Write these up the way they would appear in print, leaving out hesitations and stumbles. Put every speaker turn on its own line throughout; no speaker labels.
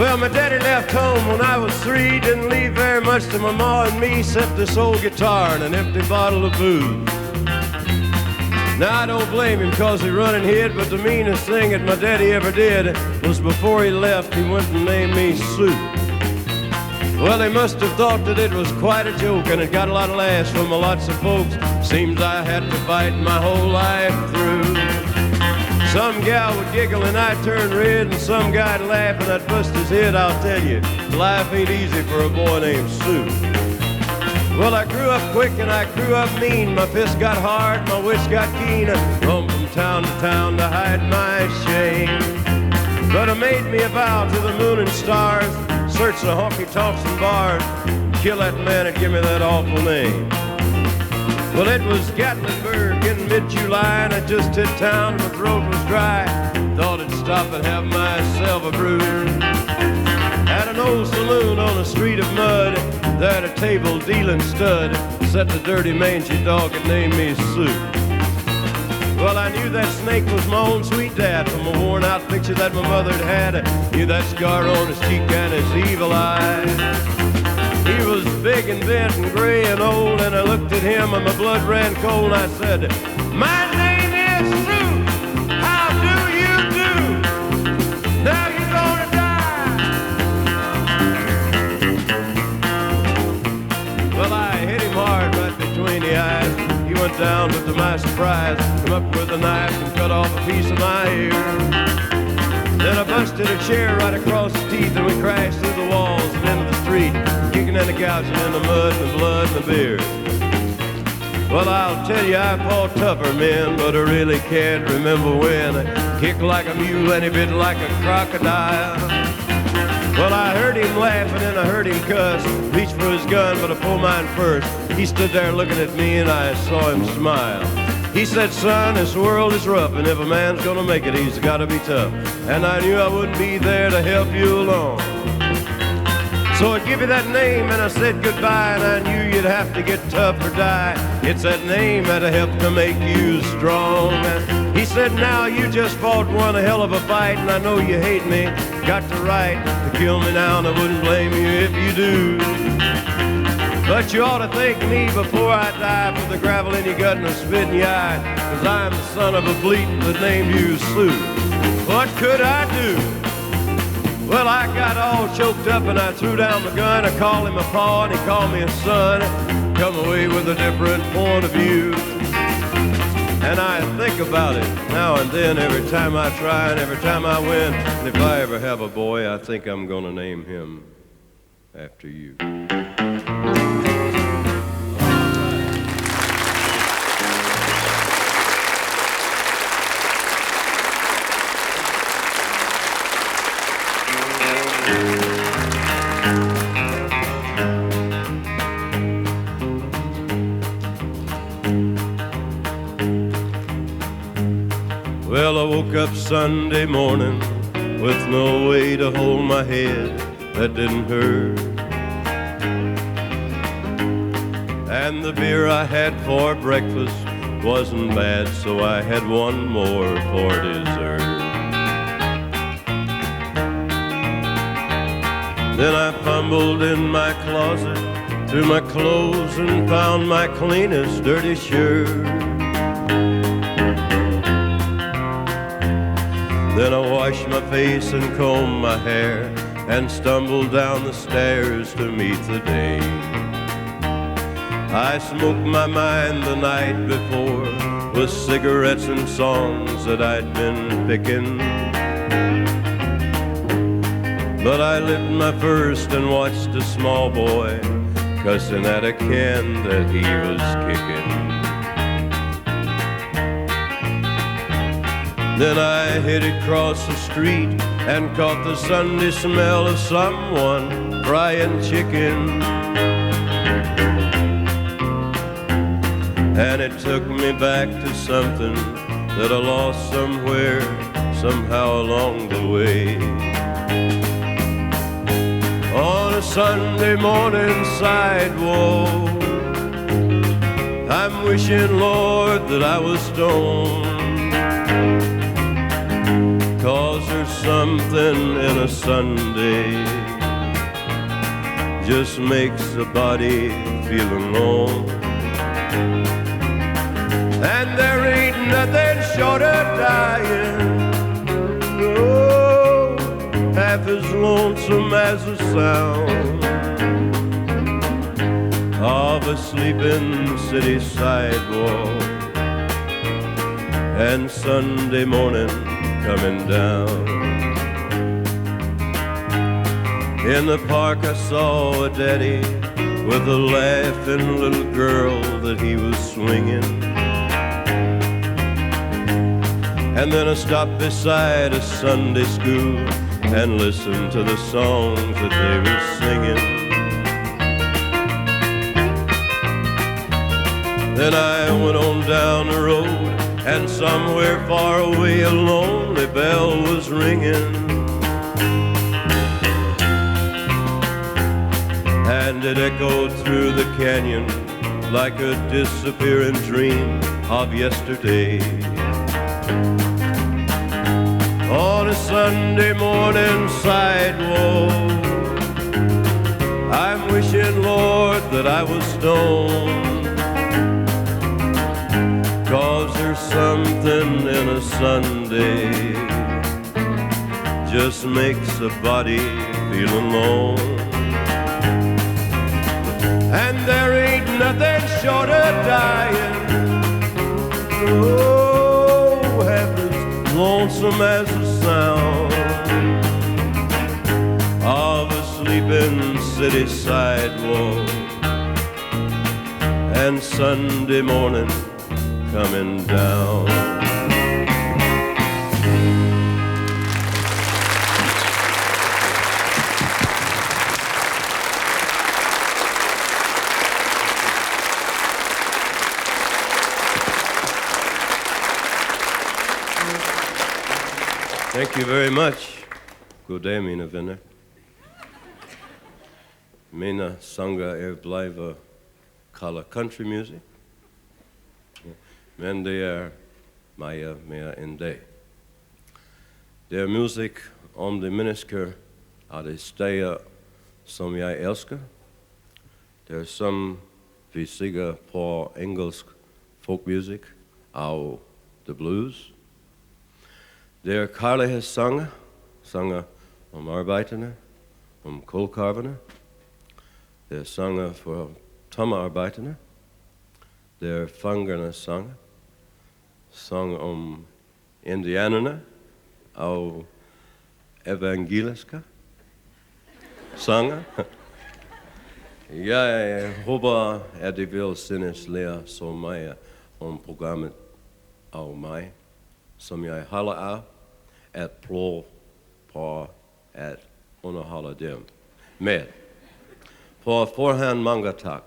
Well, my daddy left home when I was 3, didn't leave very much to my ma and me except this old guitar and an empty bottle of booze. Now, I don't blame him cause he run and hid, but the meanest thing that my daddy ever did was before he left, he went and named me Sue. Well, they must have thought that it was quite a joke, and it got a lot of laughs from lots of folks. Seems I had to fight my whole life through. Some gal would giggle and I'd turn red, and some guy'd laugh and I'd bust his head. I'll tell you, life ain't easy for a boy named Sue. Well, I grew up quick and I grew up mean. My fists got hard, my wits got keen. I roamed from town to town to hide my shame. But I made me a vow to the moon and stars, search the honky-tonks and bars, kill that man and give me that awful name. Well, it was Gatlinburg in mid-July, and I just hit town and my throat was dry. Thought I'd stop and have myself a brew. At an old saloon on a street of mud, there at a table dealing stud, sat the dirty mangy dog that named me Sue. Well, I knew that snake was my own sweet dad from a worn-out picture that my mother had. I knew that scar on his cheek and his evil eye. He was big and bent and gray and old, and I looked at him and my blood ran cold, and I said, "My name is Sue. How do you do? Now you're gonna die." Well, I hit him hard right between the eyes. He went down, but to my surprise, come up with a knife and cut off a piece of my ear. Then I busted a chair right across the teeth, and we crashed through the walls and into the street, kicking and gouging in the mud and the blood and the beer. Well, I'll tell you, I fought tougher men, but I really can't remember when. I kicked like a mule and he bit like a crocodile. Well, I heard him laughing and I heard him cuss, reached for his gun, but I pulled mine first. He stood there looking at me and I saw him smile. He said, "Son, this world is rough, and if a man's gonna make it, he's gotta be tough." And I knew I wouldn't be there to help you along. So I'd give you that name and I said goodbye, and I knew you'd have to get tough or die. It's that name that'll help to make you strong. He said, "Now you just fought one hell of a fight, and I know you hate me, got the right to kill me now, and I wouldn't blame you if you do. But you ought to thank me before I die for the gravel in your gut and the spit in your eye, 'cause I'm the son of a bleat that named you Sue. What could I do?" Well, I got all choked up and I threw down the gun. I called him a pa and he called me a son. Come away with a different point of view. And I think about it now and then, every time I try and every time I win. And if I ever have a boy, I think I'm gonna name him after you. Well, I woke up Sunday morning with no way to hold my head that didn't hurt. And the beer I had for breakfast wasn't bad, so I had one more for dessert. Then I fumbled in my closet through my clothes and found my cleanest dirty shirt. Then I washed my face and combed my hair and stumbled down the stairs to meet the day. I smoked my mind the night before with cigarettes and songs that I'd been picking. But I lit my first and watched a small boy cussing at a can that he was kicking. Then I headed across the street and caught the Sunday smell of someone frying chicken. And it took me back to something that I lost somewhere, somehow along the way. On a Sunday morning sidewalk, I'm wishing, Lord, that I was stoned. 'cause there's something in a Sunday just makes the body feel alone. And there ain't nothing short of dying, oh, half as lonesome as the sound of a sleeping city sidewalk and Sunday morning coming down. In the park I saw a daddy with a laughing little girl that he was swinging. And then I stopped beside a Sunday school and listened to the songs that they were singing. Then I went on down the road, and somewhere far away a lonely bell was ringing. And it echoed through the canyon like a disappearing dream of yesterday. On a Sunday morning sidewalk, I'm wishing, Lord, that I was stoned, 'cause there's something in a Sunday just makes a body feel alone. And there ain't nothing short of dying, oh, half as lonesome as the sound of a sleeping city sidewalk and Sunday morning coming down. Thank you very much. God dag, mina vänner. Mina sånger blijven kalla country music, men det mer än det. Det är musik om de människor av de städer som jag älskar. Det är som vi säger på engelsk folkmusik av the blues. Det är kärlekssånger, sånger om arbetarna, om kolkarvarna. Det är sånger för tommarbetarna. Det är fångarnas sånger, sång om indianerna och evangeliska sånger. Jag hoppas att de vill synas lära så mycket om programmet av mig som jag håller av att pröva på att underhålla dem med. På förhand många tack.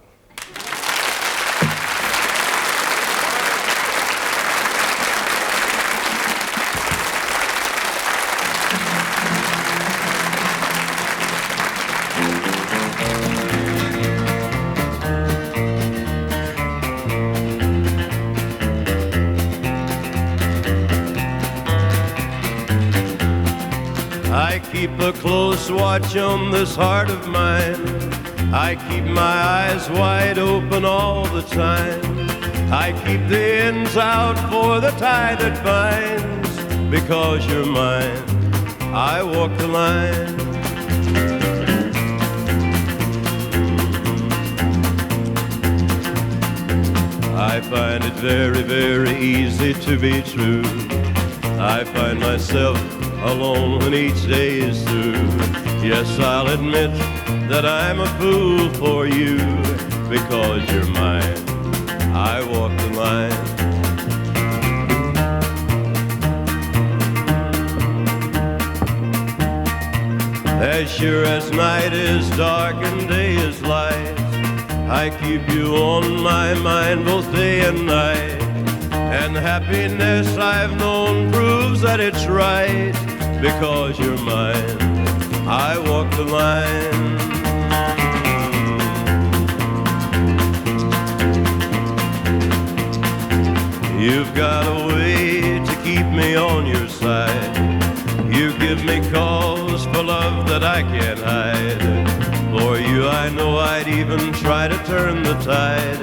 I keep a close watch on this heart of mine. I keep my eyes wide open all the time. I keep the ends out for the tie that binds. Because you're mine, I walk the line. I find it very, very easy to be true. I find myself alone when each day is through. Yes, I'll admit that I'm a fool for you. Because you're mine, I walk the line. As sure as night is dark and day is light, I keep you on my mind both day and night. And happiness I've known proves that it's right. Because you're mine, I walk the line. You've got a way to keep me on your side. give me cause for love that I can't hide. For you I know I'd even try to turn the tide.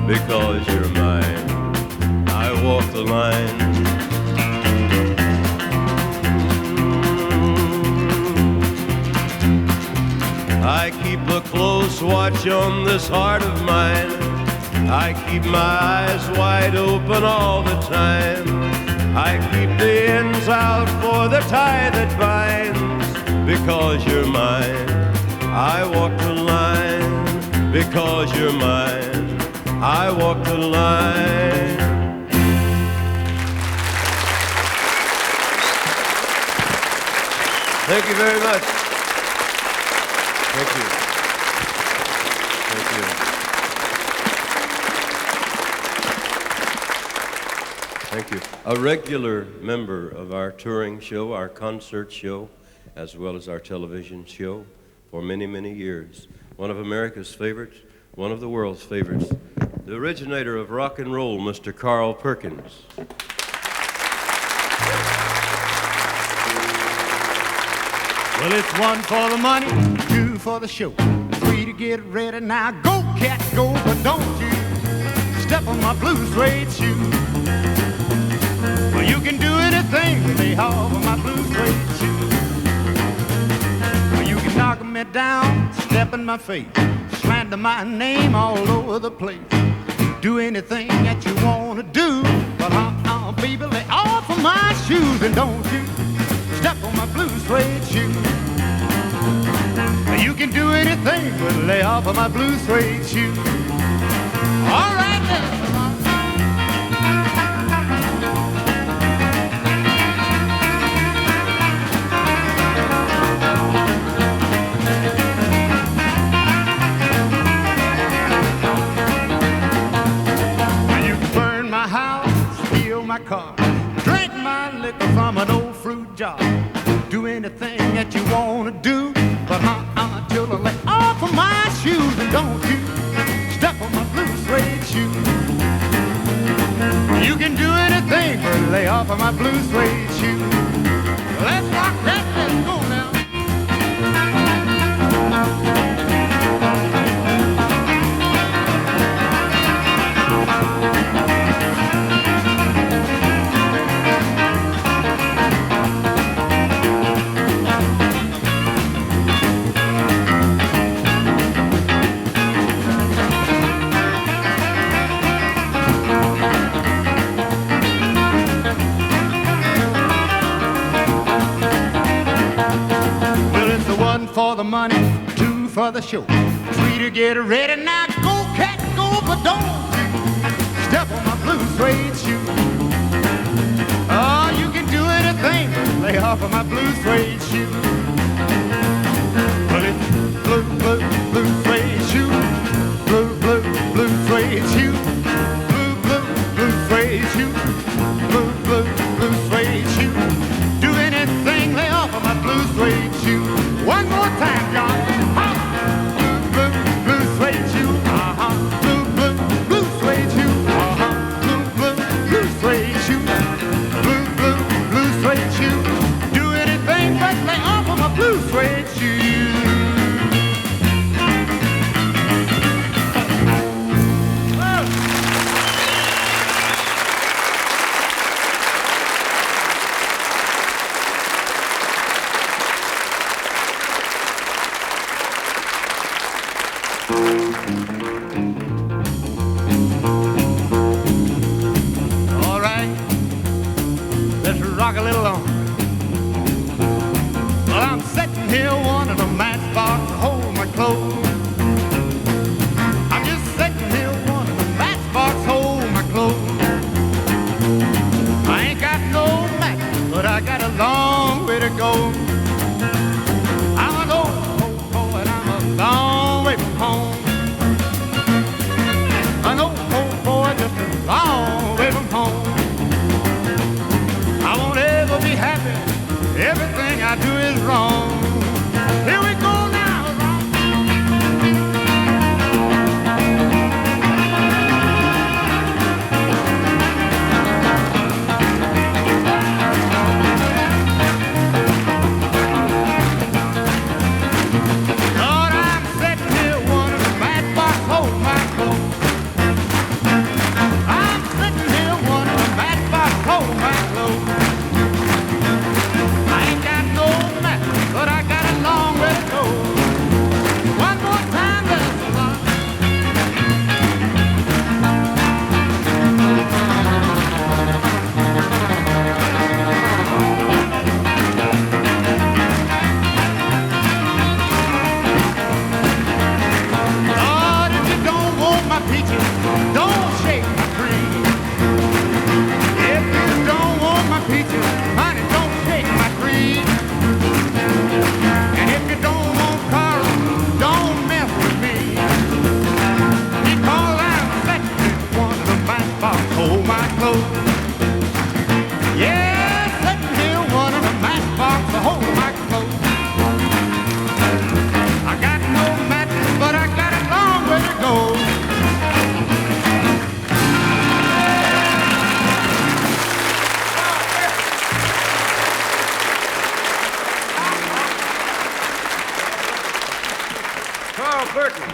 Because you're mine, I walk the line. I keep a close watch on this heart of mine. I keep my eyes wide open all the time. I keep the ends out for the tie that binds. Because you're mine, I walk the line. Because you're mine, I walk the line. Thank you very much. Thank you. Thank you. Thank you. A regular member of our touring show, our concert show, as well as our television show for many, many years. One of America's favorites, one of the world's favorites. The originator of rock and roll, Mr. Carl Perkins.
Well, it's one for the money, two for the show, three to get ready. Now go, cat, go, but don't you step on my blue suede shoe. Well, you can do anything with me off of my blue suede shoe. Well, you can knock me down, step in my face, slander my name all over the place. Do anything that you want to do, but baby, lay off of my shoes and don't you step on my blue suede shoe. You can do anything but lay off of my blue suede shoe. All right then. You can burn my house, steal my car, drink my liquor from an old fruit jar. Do anything that you want to do, but till I lay off of my shoes and don't you step on my blue suede shoe. You can do anything but lay off of my blue suede shoe. Let's rock that, let's go now. For the money, two for the show, three to get ready. Now go, cat, go, but don't you step on my blue suede shoe. Oh, you can do anything, lay off of my blue suede shoe. Well, it's blue, blue, blue suede shoe, blue, blue, blue suede shoe, blue, blue, blue suede shoe, blue, blue, blue suede shoe. Do anything, lay off of my blue suede shoe. One more time, John. Blue, blue, blue suede shoe. Blue, blue, blue suede shoe. Blue, blue, blue suede shoe. Blue, blue, blue suede shoe. Do anything but lay off of my blue suede shoe. All right, let's rock a little longer. Well, I'm sitting here wanting a matchbox to hold my clothes. I'm just sitting here wanting a matchbox to hold my clothes. I ain't got no match, but I got a long way to go. I'm an old boy and I'm a long way from home. An old boy just a long way from home. I won't ever be happy. Everything I do is wrong. Here we go now.
Carl Perkins.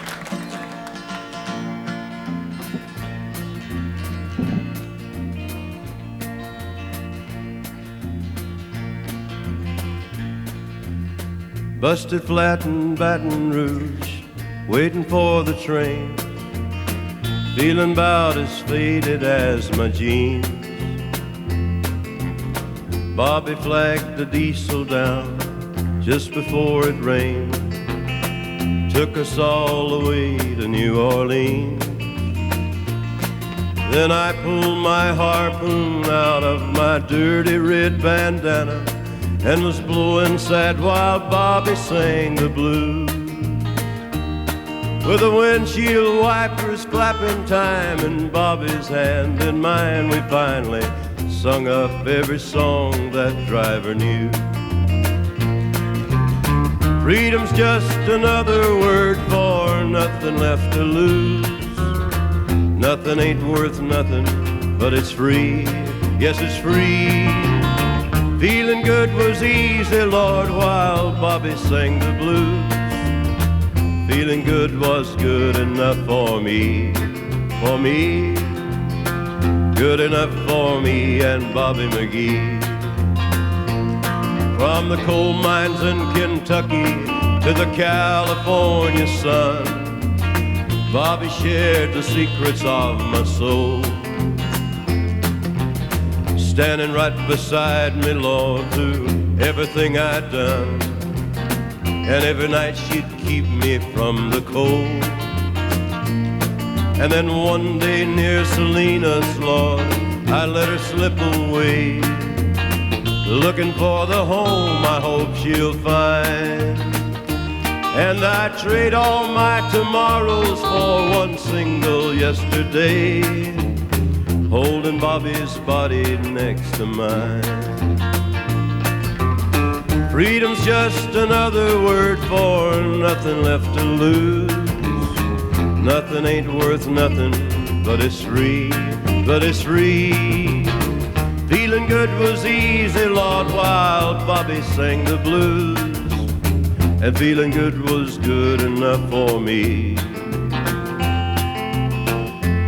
Busted flat in Baton Rouge, waiting for the train, feeling about as faded as my jeans. Bobby flagged the diesel down just before it rained, took us all the way to New Orleans. Then I pulled my harpoon out of my dirty red bandana and was blowing sad while Bobby sang the blues. With the windshield wipers clapping time in Bobby's hand and mine, we finally sung up every song that driver knew. Freedom's just another word for nothing left to lose. Nothing ain't worth nothing, but it's free. Yes, it's free. Feeling good was easy, Lord, while Bobby sang the blues. Feeling good was good enough for me, for me. Good enough for me and Bobby McGee. From the coal mines in Kentucky to the California sun, Bobby shared the secrets of my soul. Standing right beside me, Lord, through everything I'd done. And every night she'd keep me from the cold. And then one day near Salinas, Lord, I let her slip away, looking for the home I hope she'll find. And I trade all my tomorrows for one single yesterday, holding Bobby's body next to mine. Freedom's just another word for nothing left to lose. Nothing ain't worth nothing, but it's free, but it's free. Feeling good was easy, Lord, while Bobby sang the blues. And feeling good was good enough for me.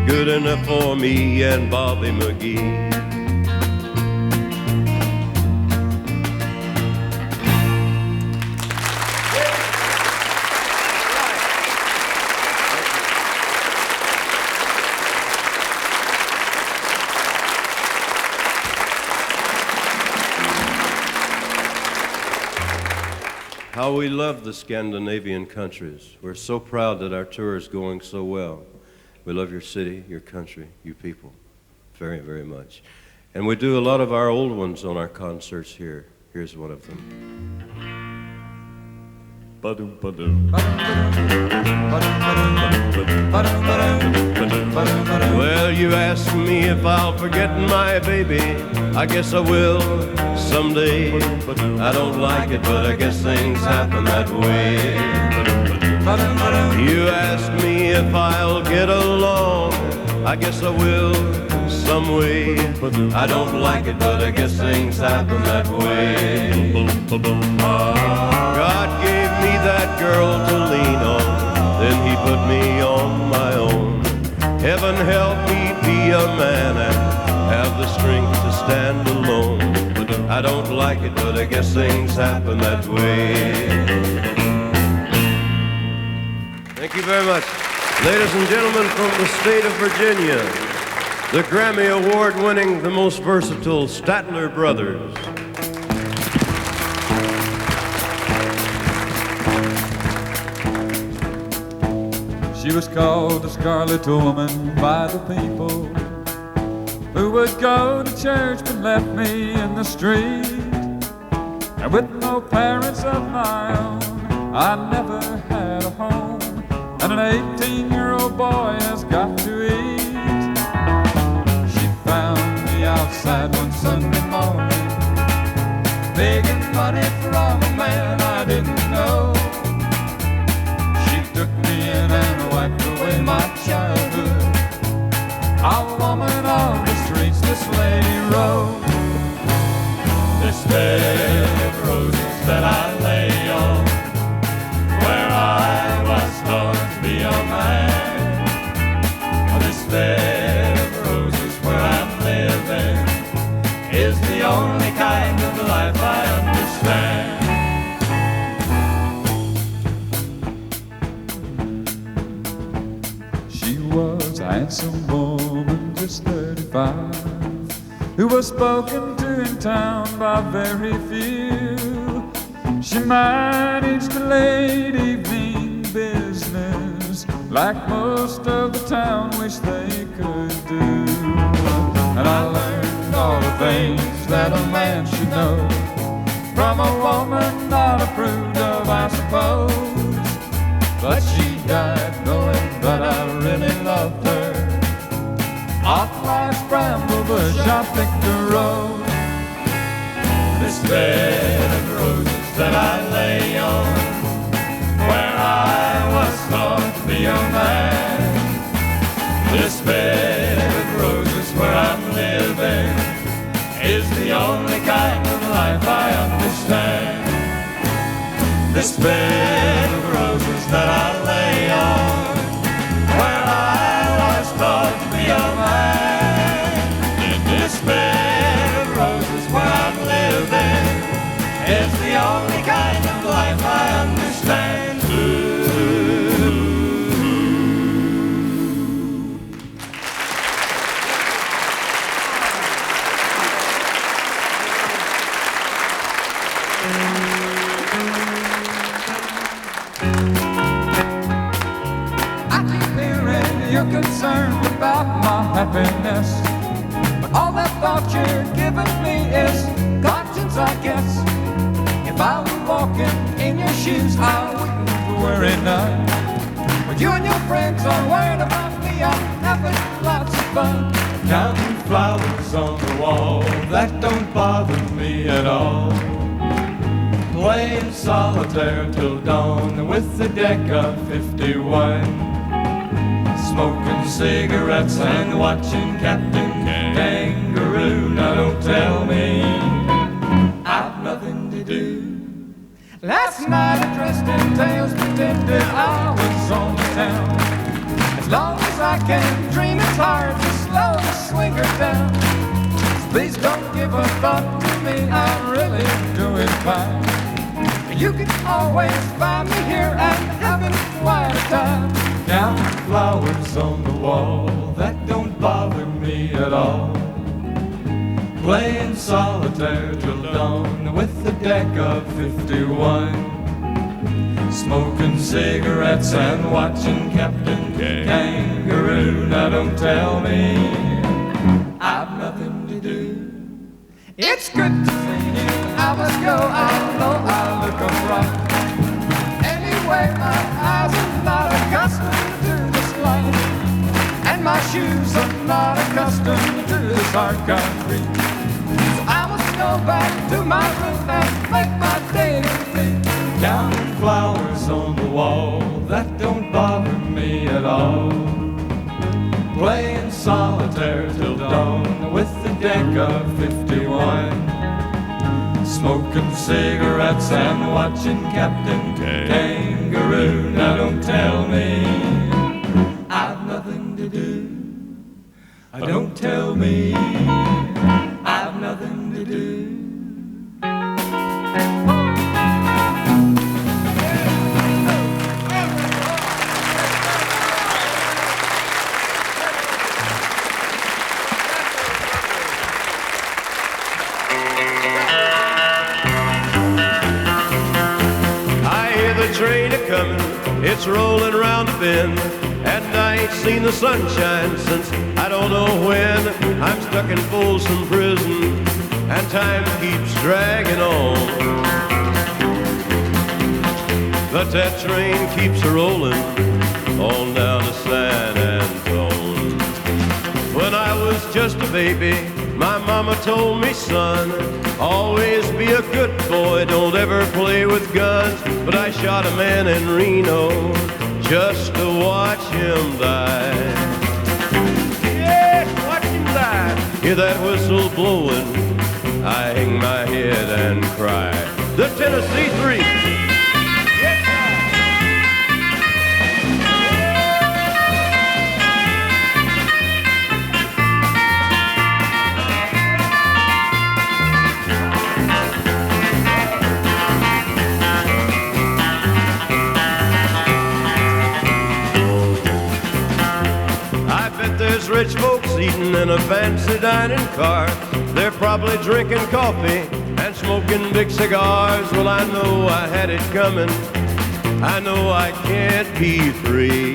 Good enough for me and Bobby McGee. How we love the Scandinavian countries. We're so proud that our tour is going so well. We love your city, your country, you people, very, very much. And we do a lot of our old ones on our concerts here. Here's one of them. Well, you ask me if I'll forget my baby. I guess I will someday. I don't like it, but I guess things happen that way. You ask me if I'll get along. I guess I will some way. I don't like it, but I guess things happen that way. God gave me that girl to lean on, then he put me on my own. Heaven help me be a man and have the strength to stand alone. I don't like it, but I guess things happen that way. Thank you very much. Ladies and gentlemen, from the state of Virginia, the Grammy Award-winning, the most versatile Statler Brothers.
She was called the Scarlet Woman by the people who would go to church but left me in the street. And with no parents of my own, I never had a home, and an 18-year-old boy has got to eat. She found me outside one Sunday morning, begging money from a man I didn't know. She took me in and wiped away my childhood. A woman of the streets this lady wrote. This bed of roses that I lay on, where I was born. handsome woman, just 35, who was spoken to in town by very few. She managed a late evening business like most of the town wish they could do. And I learned all the things that a man should know from a woman not approved of, I suppose. But she died knowing that I really loved her. Off life's bramble bush I picked a rose. This bed of roses that I lay on, where I was thought to be a man. This bed of roses where I'm living is the only kind of life I understand. This bed of roses that I lay on, where I was thought to be a man. In this bed of roses where I'm living is the only kind of life I understand. You're concerned about my happiness, but all that thought you're giving me is conscience, I guess. If I were walking in your shoes, I wouldn't worry none. But you and your friends are worried about me, I'm having lots of fun.
Counting flowers on the wall, that don't bother me at all. Playing solitaire till dawn with the deck of 51. Smoking cigarettes and watching Captain Kangaroo. Now don't tell me I've nothing to do.
Last night I dressed in tails, pretended I was on the town. As long as I can dream, it's hard to slow the swinger down. So please don't give a thought to me, I'm really doing fine. You can always find me here and having quite a time.
Counting flowers on the wall, that don't bother me at all. Playing solitaire till dawn with the deck of 51. Smoking cigarettes and watching Captain Kangaroo. Now don't tell me I've nothing to do.
It's good to see you, I must go, I know I look alright. Anyway, my eyes are not accustomed to this light, and my shoes are not accustomed to this hard concrete. So I must go back to my room and make my day complete.
Counting flowers on the wall, that don't bother me at all. Playing solitaire till dawn with the deck of 51. Smoking cigarettes and watching Captain Kangaroo. Now don't tell me I've nothing to do. Don't tell me I've nothing to do.
Train a-comin', it's rolling around the bend, and I ain't seen the sunshine since I don't know when. I'm stuck in Folsom Prison, and time keeps dragging on. But that train keeps a-rolling on down to San Antone. When I was just a baby, my mama told me, son, always be a good boy, don't ever play with guns. But I shot a man in Reno just to watch him die. Yes, watch him die. Hear that whistle blowing, I hang my head and cry. The Tennessee Three.
sitting in a fancy dining car. They're probably drinking coffee and smoking big cigars. Well, I know I had it coming. I know I can't be free.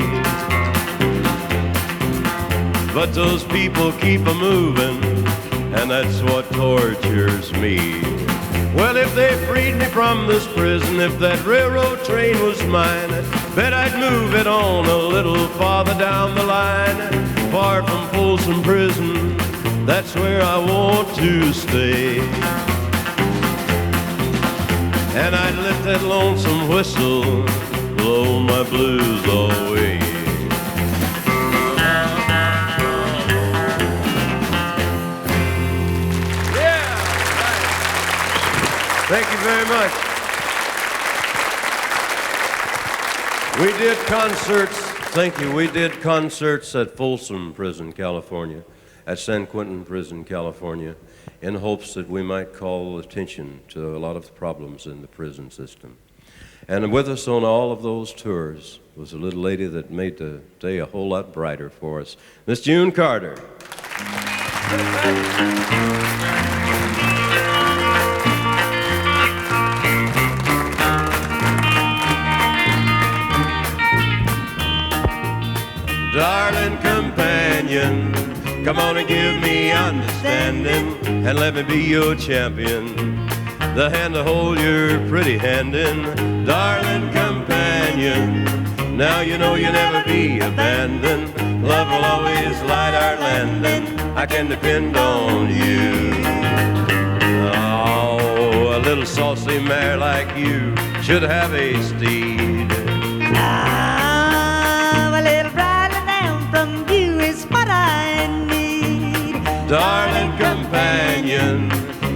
But those people keep a-moving, and that's what tortures me. Well, if they freed me from this prison, if that railroad train was mine, bet I'd move it on a little farther down the line. Far from Folsom Prison, that's where I want to stay. And I'd let that lonesome whistle blow my blues away. Thank you very much. We did concerts, thank you, we did concerts at Folsom Prison, California, at San Quentin Prison, California, in hopes that we might call attention to a lot of the problems in the prison system. And with us on all of those tours was a little lady that made the day a whole lot brighter for us, Miss June Carter. Darling companion, come on and give me understanding, and let me be your champion. The hand to hold your pretty hand in, darling companion. Now you know you'll never be abandoned. Love will always light our landing. I can depend on you. Oh, a little saucy mare like you should have a steed. Darling companion,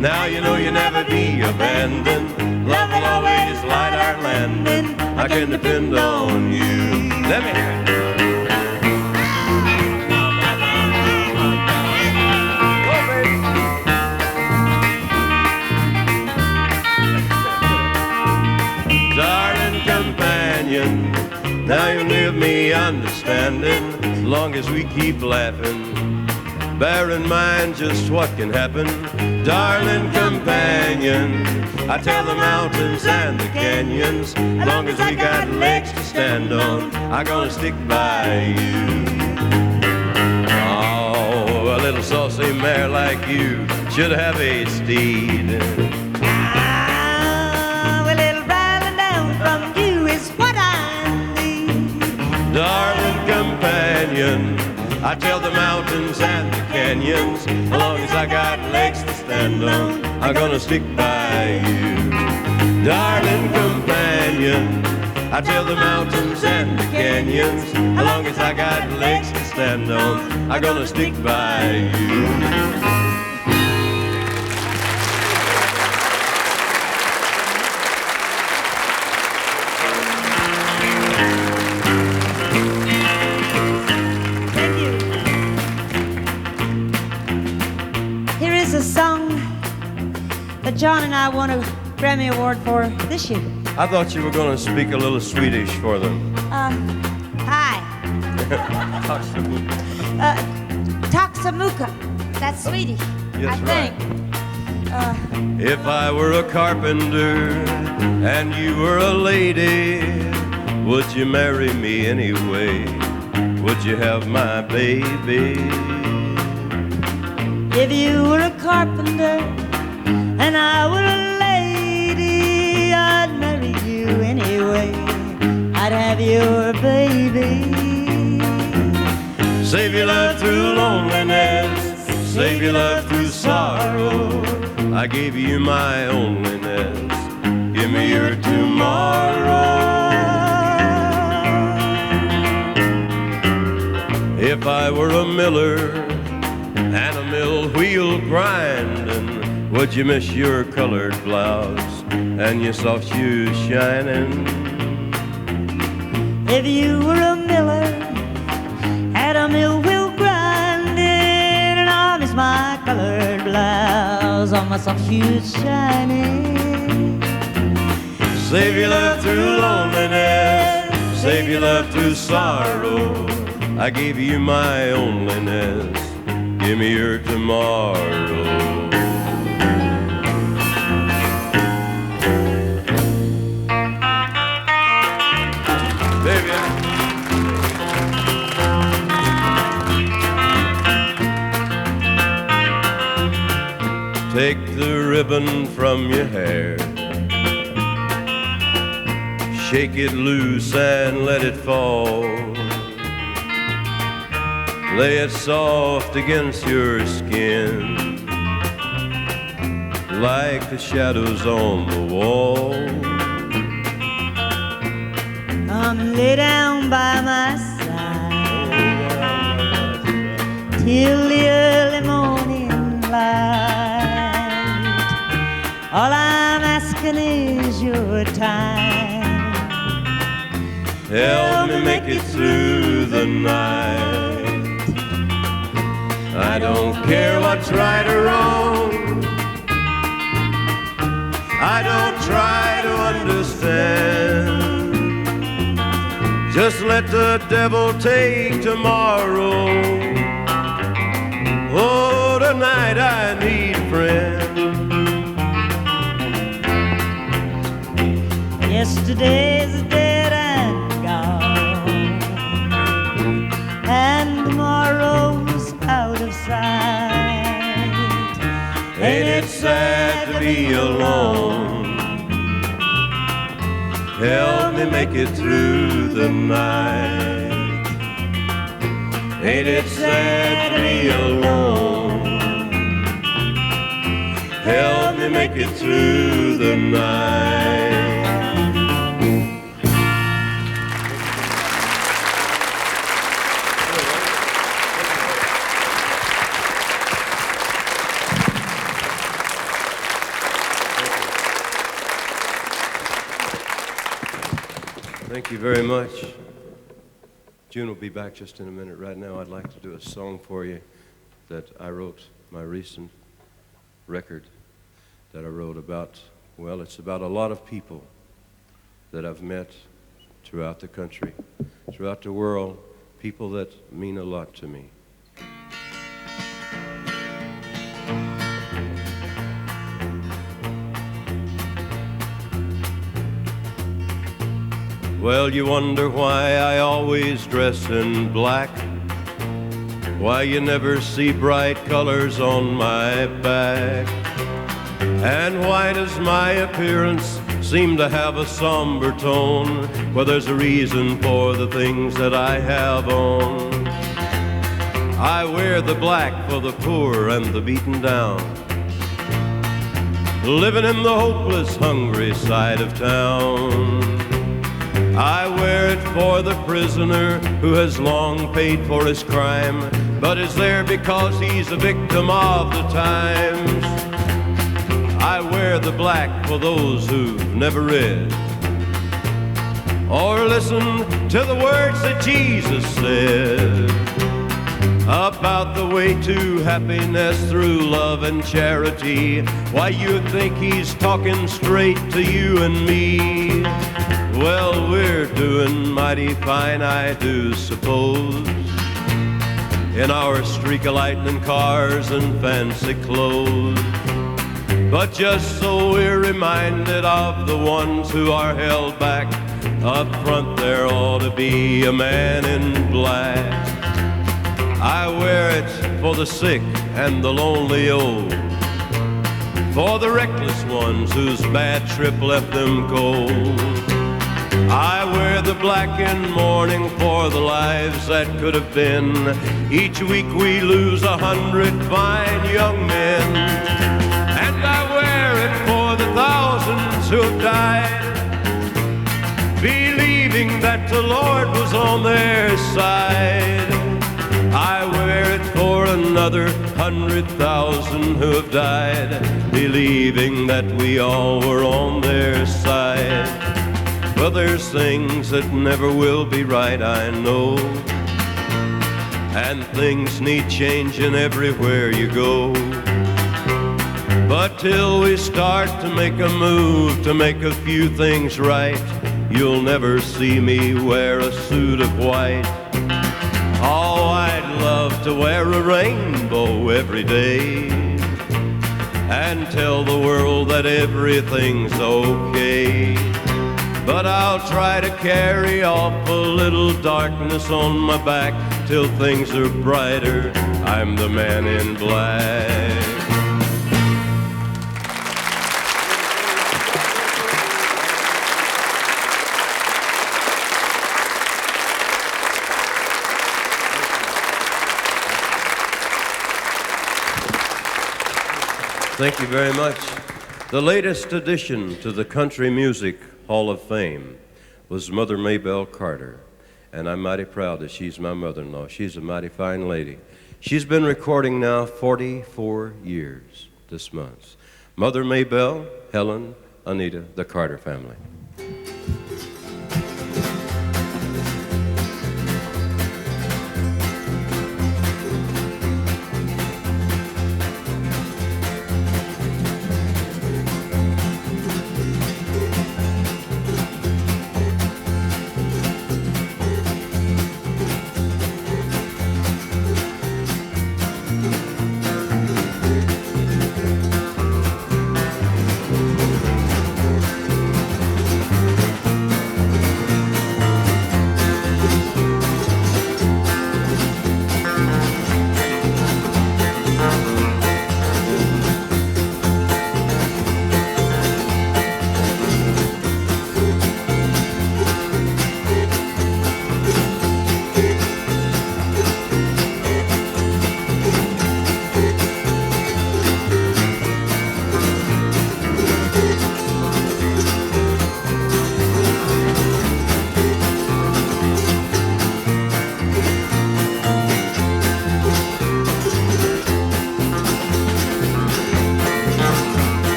now you know you'll never be abandoned. Love will always light our landing. I can depend on you. Let me hear it. Go, baby. Darling companion, now you'll give me understanding, as long as we keep laughing. Bear in mind just what can happen, darling companion. I tell the mountains and the canyons, long as we got legs to stand on, I'm gonna stick by you. Oh, a little saucy mare like you should have a steed.
A little riding down from you is what I need.
Darling companion, I tell the mountains and the canyons, as long as I got legs to stand on, I'm gonna stick by you. Darling companion, I tell the mountains and the canyons, as long as I got legs to stand on, I'm gonna stick by you.
John and I won a Grammy Award for this year.
I thought you were going to speak a little Swedish for them.
Hi. Taksamuka. That's Swedish,
Yes,
I think.
If I were a carpenter and you were a lady, would you marry me anyway? Would you have my baby?
If you were a carpenter and I were a lady, I'd marry you anyway. I'd have your baby.
Save your love through loneliness, save your love through sorrow. I gave you my onlyness, give me your tomorrow. If I were a miller and a mill wheel grinding, would you miss your colored blouse and your soft shoes shining?
If you were a miller at a mill wheel grinding, and I miss my colored blouse on my soft shoes shining.
Save your love through loneliness, save your love through sorrow. I gave you my onlyness,
give me your tomorrow. Baby, take the ribbon from your hair, shake it loose and let it fall. Lay it soft against your skin, like the shadows on the wall.
Come lay down by my side till the early morning light. All I'm asking is your time.
Help me make it through the night. I don't care what's right or wrong. I don't try to understand. Just let the devil take tomorrow. Oh, tonight I need a friend.
Yesterday's dead and gone, and tomorrow's out of sight.
Ain't it sad to be alone? Help me make it through the night. Ain't it sad to be alone? Help me make it through the night. Thank you very much. June will be back just in a minute. Right now, I'd like to do a song for you that I wrote, my recent record that I wrote about, well, it's about a lot of people that I've met throughout the country, throughout the world, people that mean a lot to me. Well, you wonder why I always dress in black, why you never see bright colors on my back, and why does my appearance seem to have a somber tone? Well, there's a reason for the things that I have on. I wear the black for the poor and the beaten down, living in the hopeless, hungry side of town. I wear it for the prisoner who has long paid for his crime, but is there because he's a victim of the times. I wear the black for those who've never read or listened to the words that Jesus said about the way to happiness through love and charity. Why, you'd think he's talking straight to you and me. Well, we're doing mighty fine, I do suppose, in our streak of lightning cars and fancy clothes. But just so we're reminded of the ones who are held back, up front there ought to be a man in black. I wear it for the sick and the lonely old, for the reckless ones whose bad trip left them cold. I wear the black in mourning for the lives that could have been. Each week we lose 100 fine young men. And I wear it for the thousands who have died, believing that the Lord was on their side. I wear it for another 100,000 who have died, believing that we all were on their side. Well, there's things that never will be right, I know, and things need changing everywhere you go. But till we start to make a move to make a few things right, you'll never see me wear a suit of white. Oh, I'd love
to wear a rainbow every day and tell the world that everything's okay. But I'll try to carry off a little darkness on my back till things are brighter. I'm the man in black. Thank you very much. The latest addition to the Country Music Hall of Fame was Mother Maybelle Carter, and I'm mighty proud that she's my mother-in-law. She's a mighty fine lady. She's been recording now 44 years this month. Mother Maybelle, Helen, Anita, the Carter family.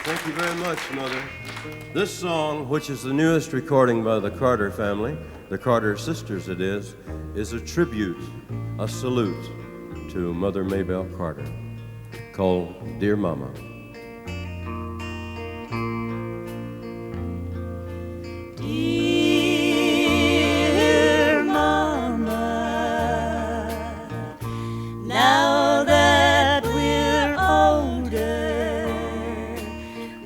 Thank you very much, Mother. This song, which is the newest recording by the Carter family, the Carter sisters it is a tribute, a salute to Mother Maybelle Carter, called Dear Mama.
Dear Mama, now that we're older,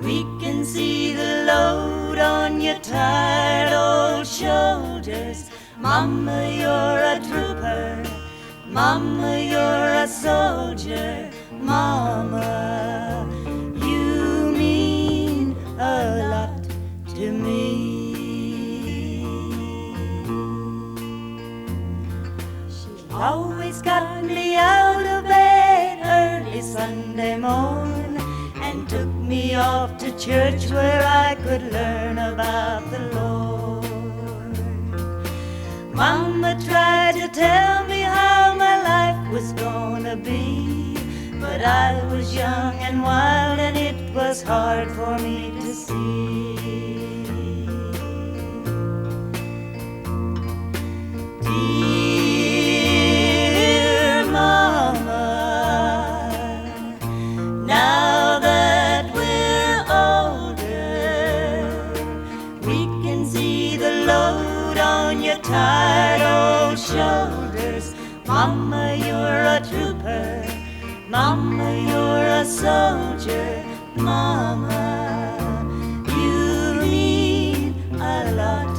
we can see the load on your tired old shoulders. Mama, you're a trooper. Mama, you're a soldier. Mama, you mean a lot to me. She always got me out of bed early Sunday morn and took me off to church where I could learn about the Lord. Mama tried to tell me how my life was gonna be, but I was young and wild and it was hard for me to see. Dear Mama, now that we're older, we can see the load on your tired old shoulders. Mama, you're a trooper. Mama, you're a soldier. Mama, you mean a lot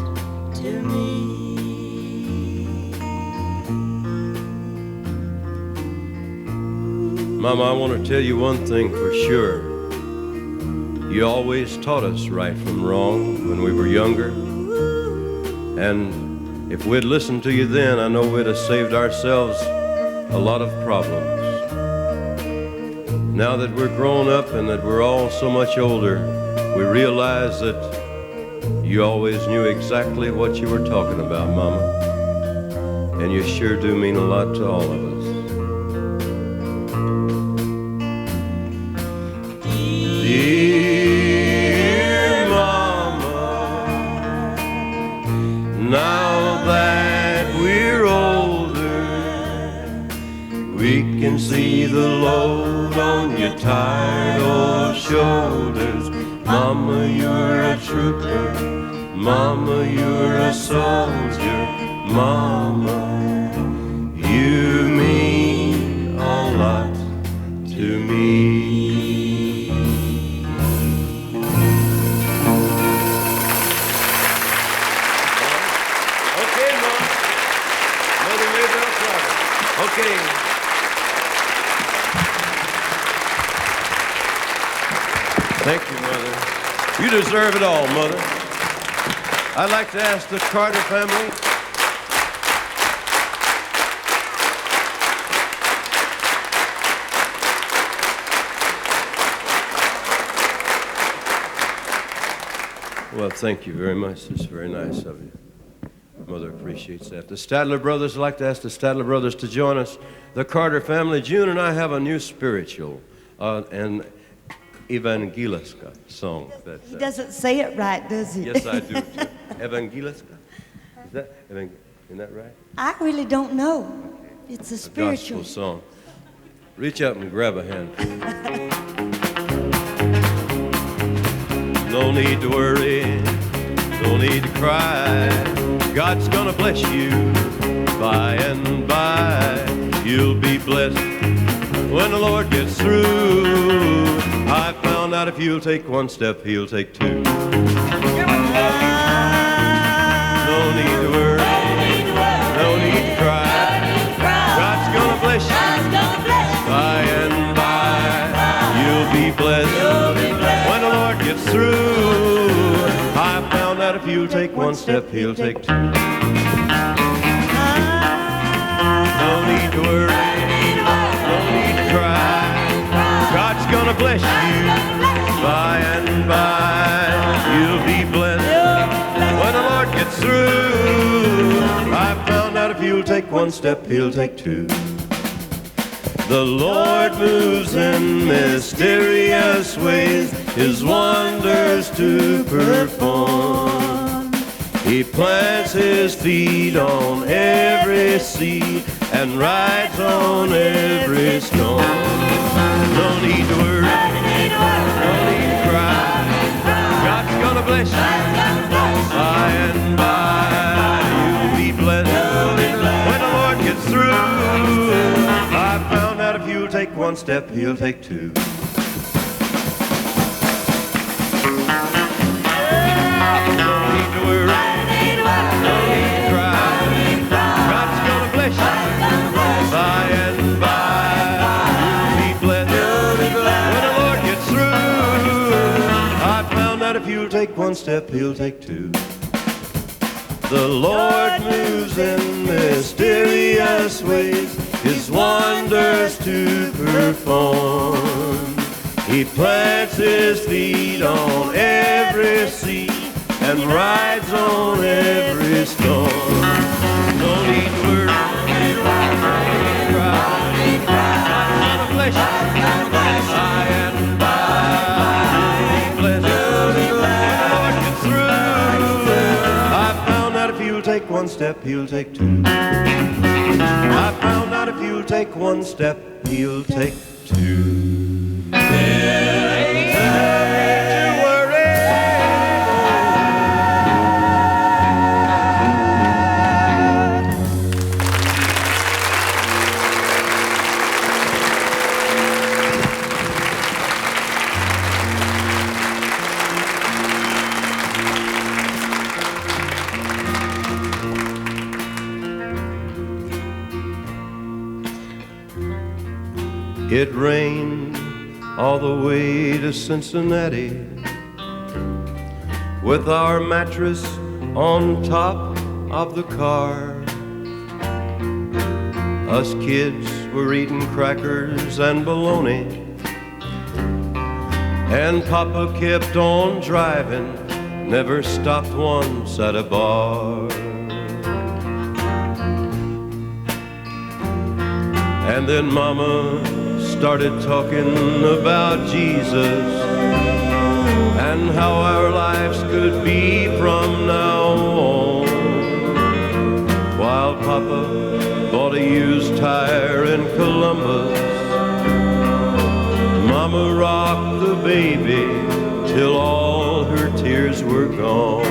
to me.
Mama, I want to tell you one thing for sure. You always taught us right from wrong when we were younger. And if we'd listened to you then, I know we'd have saved ourselves a lot of problems. Now that we're grown up and that we're all so much older, we realize that you always knew exactly what you were talking about, Mama. And you sure do mean a lot to all of us. Dear Mama, now that we're older, we can see the load on your tired old shoulders. Mama, you're a trooper. Mama, you're a soldier. Mama, you mean a lot to me. Okay, Mom. Mother Maybelle Carter. Okay. Thank you, Mother. You deserve it all, Mother. I'd like to ask the Carter family. Well, thank you very much. It's very nice of you. Mother appreciates that. The Statler brothers, I'd like to ask the Statler brothers to join us. The Carter family, June and I have a new spiritual and Evangeliska song. That,
He doesn't say it right, does he?
Yes, I do. Too. Evangeliska? Isn't that right?
I really don't know. It's a spiritual
Gospel song. Reach up and grab a hand. No need to worry, no need to cry. God's gonna bless you by and by. You'll be blessed when the Lord gets through. I found out if you'll take one step, He'll take two. No need to worry, no need to cry. God's gonna bless you by and by. You'll be blessed when the Lord gets through. I found out if you'll take one step, He'll take two. No need to worry, no need to cry. God's gonna bless you by and by. You'll be blessed when the Lord gets through. I found out if you'll take one step, He'll take two. The Lord moves in mysterious ways, His wonders to perform. He plants His feet on every sea and rides on every storm. No need to worry, no need to cry. God's gonna bless you by and by. You'll be blessed when the Lord gets through. I found out if you'll take one step, He'll take two. No need to worry, no need to cry. God's gonna bless you by and by. You'll be blessed when the Lord gets through. I found out if you'll take one step, He'll take two. The Lord moves in mysterious ways, His wonders to perform. He plants His feet on every sea and rides on every storm. No need to worry, no need to cry. God's gonna bless you by and by. Bless you when the Lord gets through. I found out if you'll take one step, He'll take two. I found out if you'll take one step, He'll take two. It rained all the way to Cincinnati with our mattress on top of the car. Us kids were eating crackers and bologna, and Papa kept on driving, never stopped once at a bar. And then Mama started talking about Jesus and how our lives could be from now on, while Papa bought a used tire in Columbus. Mama rocked the baby till all her tears were gone.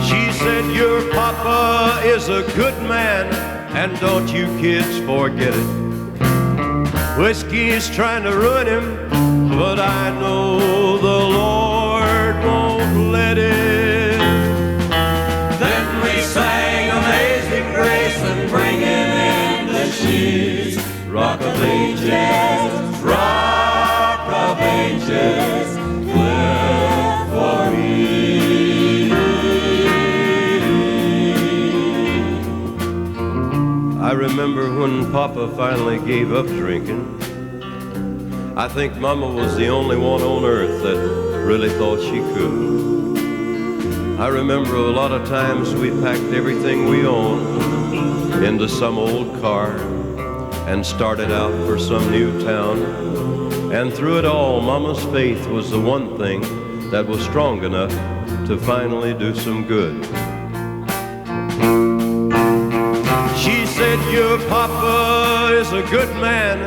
She said, your papa is a good man, and don't you kids forget it. Whiskey is trying to ruin him, but I know the Lord won't let it.
Then we sang Amazing Grace and bringing in the sheaves. Rock of Ages, Rock of Ages, live for me.
I remember when Papa finally gave up drinking. I think Mama was the only one on earth that really thought she could. I remember a lot of times we packed everything we owned into some old car and started out for some new town. And through it all, Mama's faith was the one thing that was strong enough to finally do some good. She said, your papa is a good man,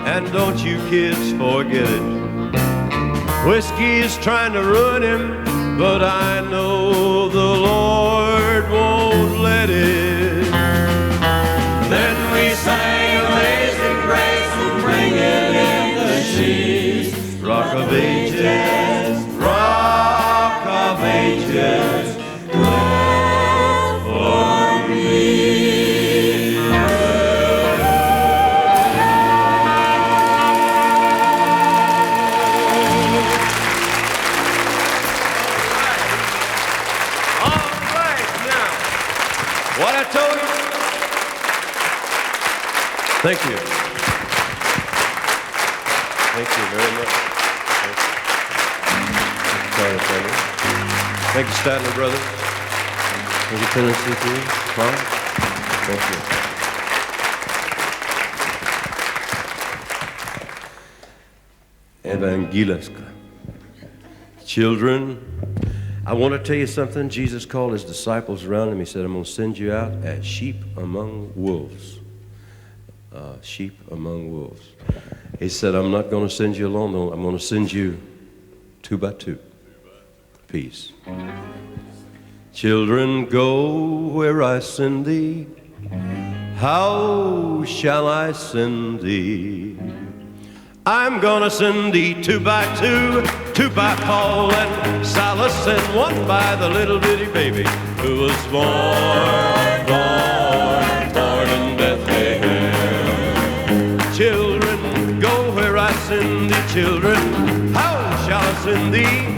and don't you kids forget it. Whiskey is trying to ruin him, but I know the Lord won't let it.
Then we sang Amazing Grace and bringing in the sheaves.
Rock of Ages, Rock of Ages,
live for me.
What I told you? Thank you. Thank you very much. Thank you, Statler Brothers. Thank you, Tennessee Three. Mom. Thank you. Evangeliska. Children, I want to tell you something. Jesus called his disciples around him. He said, I'm going to send you out as sheep among wolves. Sheep among wolves. He said, I'm not going to send you alone, though. I'm going to send you 2 by 2. Peace. Children, go where I send thee. How shall I send thee? I'm gonna send thee 2 by 2, 2 by Paul and Silas, and 1 by the little bitty baby who was born in Bethlehem. Children, go where I send thee, children. How shall I send thee?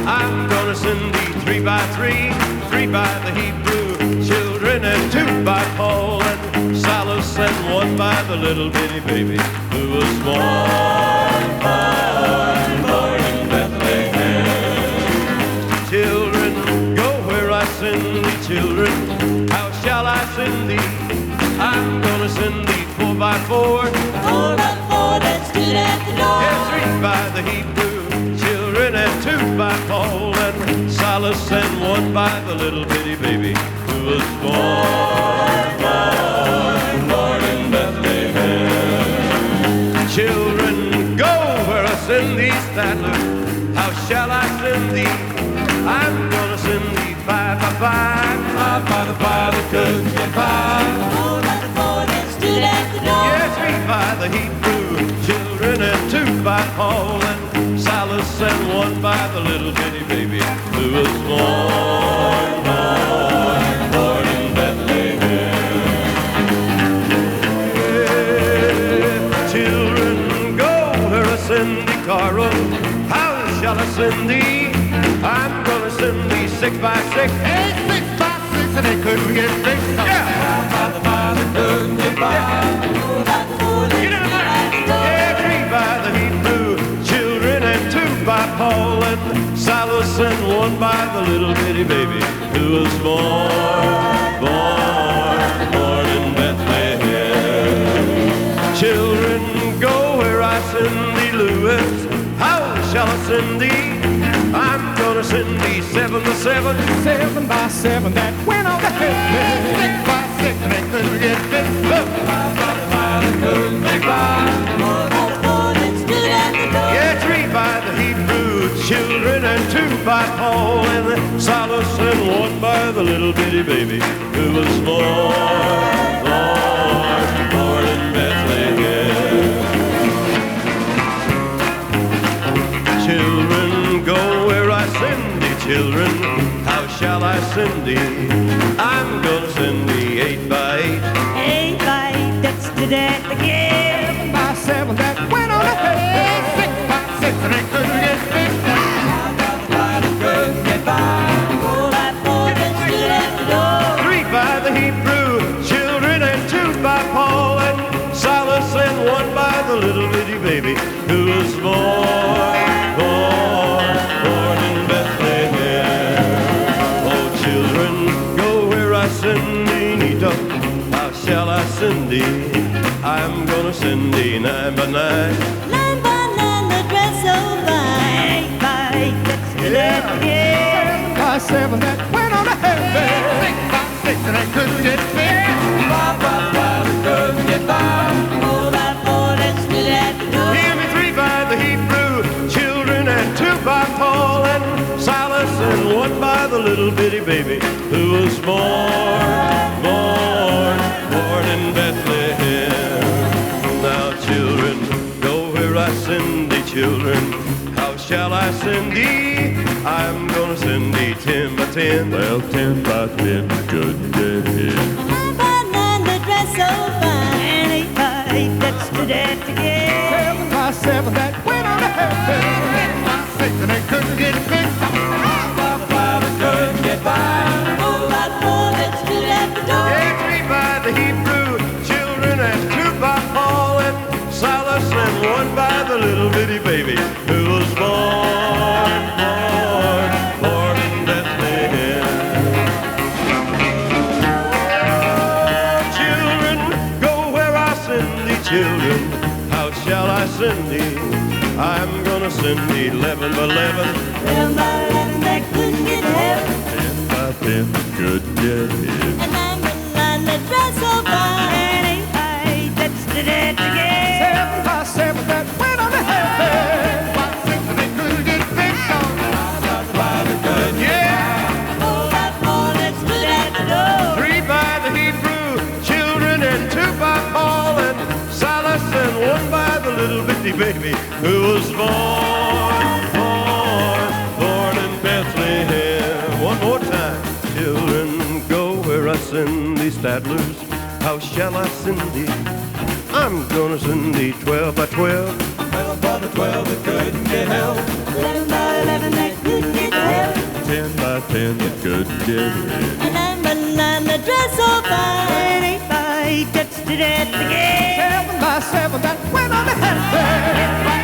I'm gonna send thee 3 by 3, 3 by the Hebrew children, and 2 by Paul and Silas, and 1 by the little bitty baby who was born in Bethlehem. Children, go where I send thee, children. How shall I send thee? I'm gonna send thee 4 by 4,
4 by 4 that stood at the door.
and 3 by the Hebrew children, and 2 by Paul and Silas, and 1 by the little bitty baby who was born in Bethlehem. Children, go where I send thee, Statler. How shall I send thee? I'm gonna send thee 5 by 5, 5 by the 5 that couldn't get 5.
4 by the 4 that stood at the door.
Yeah, 3 by the Hebrew children, and 2 by Paul and Silas, and 1 by the little bitty baby who was born in Bethlehem. Yeah, children, go where I send thee, Carl. How shall I send thee? I'm gonna send thee 6 by 6,
Hey, 6 by 6, and they couldn't get 6.
yeah, 5 by the 5. Yeah, 3 by the Hebrew children and 2 by Paul and Silas and 1 by the little bitty baby who was born in Bethlehem. Children, go where I send thee, Lewis. How shall I send thee? I'm gonna send thee 7 by 7.
7 by 7 that went on the head. 6 by 6 they couldn't get fixed up.
Yeah, 3 by the Hebrew children and 2 by Paul and Silas and 1 by the little bitty baby who was born in Bethlehem. Children, go where I send thee, children. How shall I send thee? I'm gonna send thee 8 by 8.
8 by 8, that's to that again.
7 by 7 that went on the head. 6 by 6 they couldn't get fixed up.
4 by 4, that stood at the door.
3 by the Hebrew children and 2 by Paul and Silas and 1 by the little bitty baby who was born in Bethlehem. Oh, children, go where I send thee, Nito. How shall I send thee? I'm gonna send thee 9 by 9.
9 by 9, the dress so fine. 8 by 8, that's to that again.
7 by 7 that went on the head. 6 by 6 they couldn't get fixed.
4 by 4, that's to that door.
Hear me, 3 by the Hebrew children and 2 by Paul and Silas and 1 by the little bitty baby who was born in Bethlehem. Now, children, go where I send thee, children. How shall I send thee? I'm gonna send thee 10 by 10.
Well, 10 by 10 couldn't get in.
9 by 9, the dress so fine. 8 by 8, that's to that again.
7 by 7 that went on the head. 6 by 6 they couldn't get fixed up.
4 by 4, that's to that door.
Yeah, 3 by the Hebrew children and 2 by Paul and Silas and 1 by the little bitty baby who was born in Bethlehem. Children, go where I send thee, children. How shall I send thee? I'm gonna send thee 11 by 11.
11 by 11, that couldn't get help.
10 by 10 couldn't get in.
And 9 by 9, the dress so fine. 8 by 8, that's to that again.
7 by 7 that went on the head. 6 by 6 they couldn't get fixed up.
Yeah,
4 by 4, that's to that door.
3 by the Hebrew children and 2 by Paul and Silas and 1 by the little bitty baby who was born in Bethlehem. One more time, children, go where I send thee, Stattlers. How shall I send thee? I'm gonna send thee 12 by 12.
12 by the 12 that couldn't get help.
11 by 11, that couldn't get help.
10 by 10 that couldn't get in.
And 9 by 9, the dress so fine. 8 by 8, that's to that again.
7 by 7 that went on the head. 6 by